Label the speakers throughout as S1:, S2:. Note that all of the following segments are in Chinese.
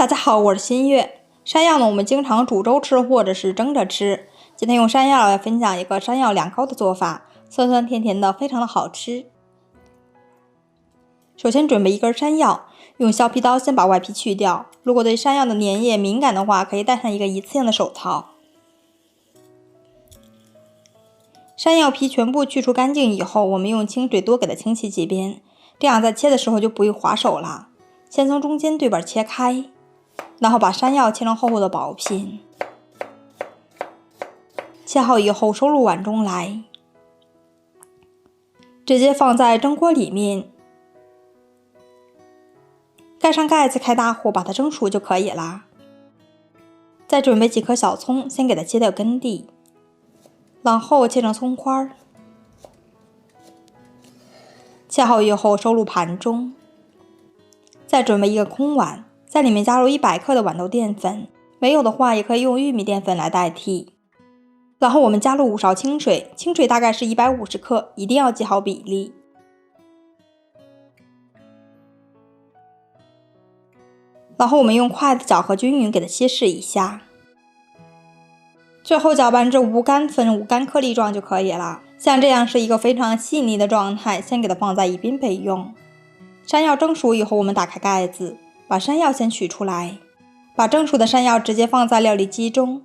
S1: 大家好，我是新月。山药呢，我们经常煮粥吃或者是蒸着吃。今天用山药来分享一个山药凉糕的做法，酸酸甜甜的，非常的好吃。首先准备一根山药，用削皮刀先把外皮去掉。如果对山药的粘液敏感的话，可以戴上一个一次性的手套。山药皮全部去除干净以后，我们用清水多给它清洗几遍，这样在切的时候就不会划手了。先从中间对半切开，然后把山药切成厚厚的薄片。切好以后收入碗中来，直接放在蒸锅里面，盖上盖子，开大火把它蒸熟就可以啦。再准备几颗小葱，先给它切掉根蒂，然后切成葱花。切好以后收入盘中，再准备一个空碗，在里面加入100克的豌豆淀粉，没有的话也可以用玉米淀粉来代替。然后我们加入5勺清水，清水大概是150克，一定要记好比例。然后我们用筷子搅和均匀，给它稀释一下。最后搅拌至无干粉、无干颗粒状就可以了。像这样是一个非常细腻的状态，先给它放在一边备用。山药蒸熟以后，我们打开盖子，把山药先取出来，把蒸熟的山药直接放在料理机中，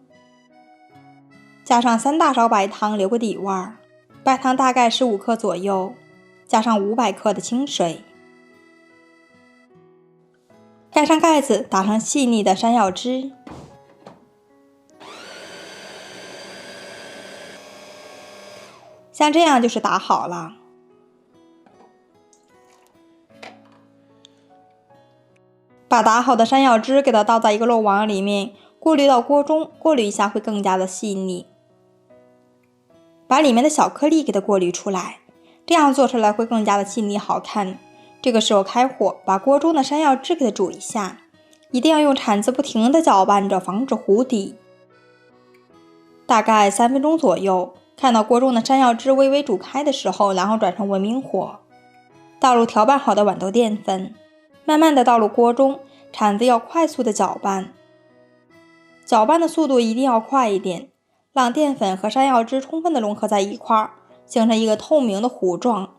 S1: 加上3大勺白糖，留个底味儿。白糖大概15克左右，加上500克的清水，盖上盖子，打上细腻的山药汁。像这样就是打好了。把打好的山药汁给它倒在一个漏网里面，过滤到锅中，过滤一下会更加的细腻。把里面的小颗粒给它过滤出来，这样做出来会更加的细腻好看。这个时候开火，把锅中的山药汁给它煮一下，一定要用铲子不停地搅拌着，防止糊底。大概3分钟左右，看到锅中的山药汁微微煮开的时候，然后转成文明火，倒入调拌好的豌豆淀粉，慢慢的倒入锅中，铲子要快速的搅拌，搅拌的速度一定要快一点，让淀粉和山药汁充分的融合在一块儿，形成一个透明的糊状。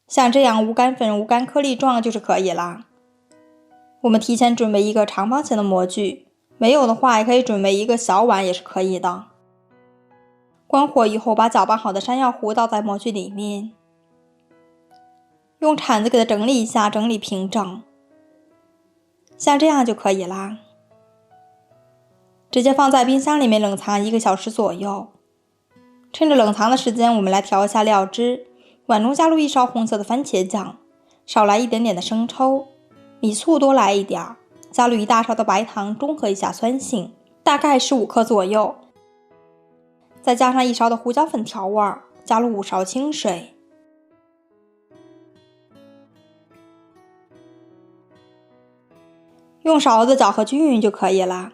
S1: 像这样无干粉、无干颗粒状就是可以啦。我们提前准备一个长方形的模具，没有的话也可以准备一个小碗，也是可以的。关火以后，把搅拌好的山药糊倒在模具里面，用铲子给它整理一下，整理平整。像这样就可以啦。直接放在冰箱里面冷藏1个小时左右。趁着冷藏的时间，我们来调一下料汁。碗中加入1勺红色的番茄酱，少来一点点的生抽，米醋多来一点，加入1大勺的白糖，中和一下酸性，大概15克左右。再加上1勺的胡椒粉调味，加入5勺清水。用勺子搅和均匀就可以了。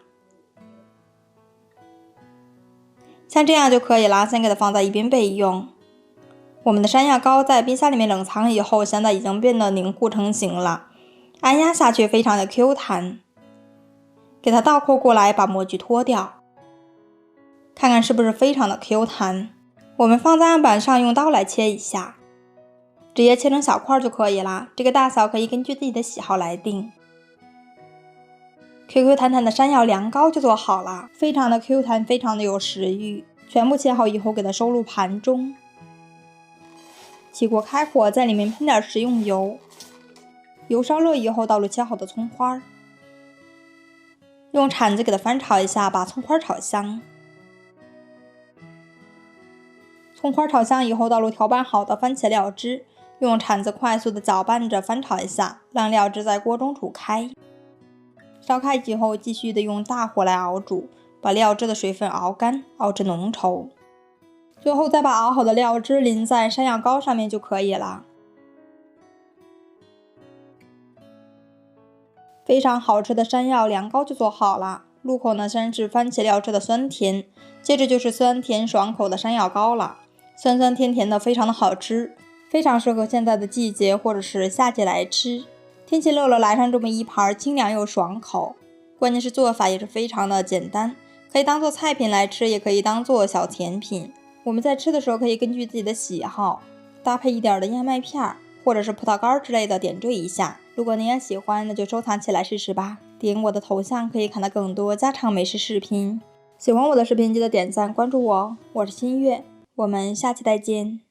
S1: 像这样就可以了，先给它放在一边备用。我们的山药糕在冰箱里面冷藏以后，现在已经变得凝固成型了，按压下去非常的 Q 弹。给它倒扣过来，把模具脱掉，看看是不是非常的 Q 弹。我们放在案板上，用刀来切一下，直接切成小块就可以了。这个大小可以根据自己的喜好来定。QQ 弹弹的山药凉糕就做好了，非常的 Q 弹，非常的有食欲。全部切好以后，给它收入盘中。起锅开火，在里面喷点食用油，油烧热以后，倒入切好的葱花，用铲子给它翻炒一下，把葱花炒香。葱花炒香以后，倒入调拌好的番茄料汁，用铲子快速的搅拌着翻炒一下，让料汁在锅中煮开。烧开以后，继续的用大火来熬煮，把料汁的水分熬干，熬至浓稠。最后再把熬好的料汁淋在山药糕上面就可以了。非常好吃的山药凉糕就做好了。入口呢，先是番茄料汁的酸甜，接着就是酸甜爽口的山药糕了，酸酸甜甜的，非常的好吃，非常适合现在的季节或者是夏季来吃。天气热了，来上这么一盘清凉又爽口，关键是做法也是非常的简单，可以当做菜品来吃，也可以当做小甜品。我们在吃的时候可以根据自己的喜好，搭配一点的燕麦片或者是葡萄干之类的点缀一下。如果您也喜欢，那就收藏起来试试吧。点我的头像可以看到更多家常美食视频。喜欢我的视频记得点赞关注我哦，我是新月，我们下期再见。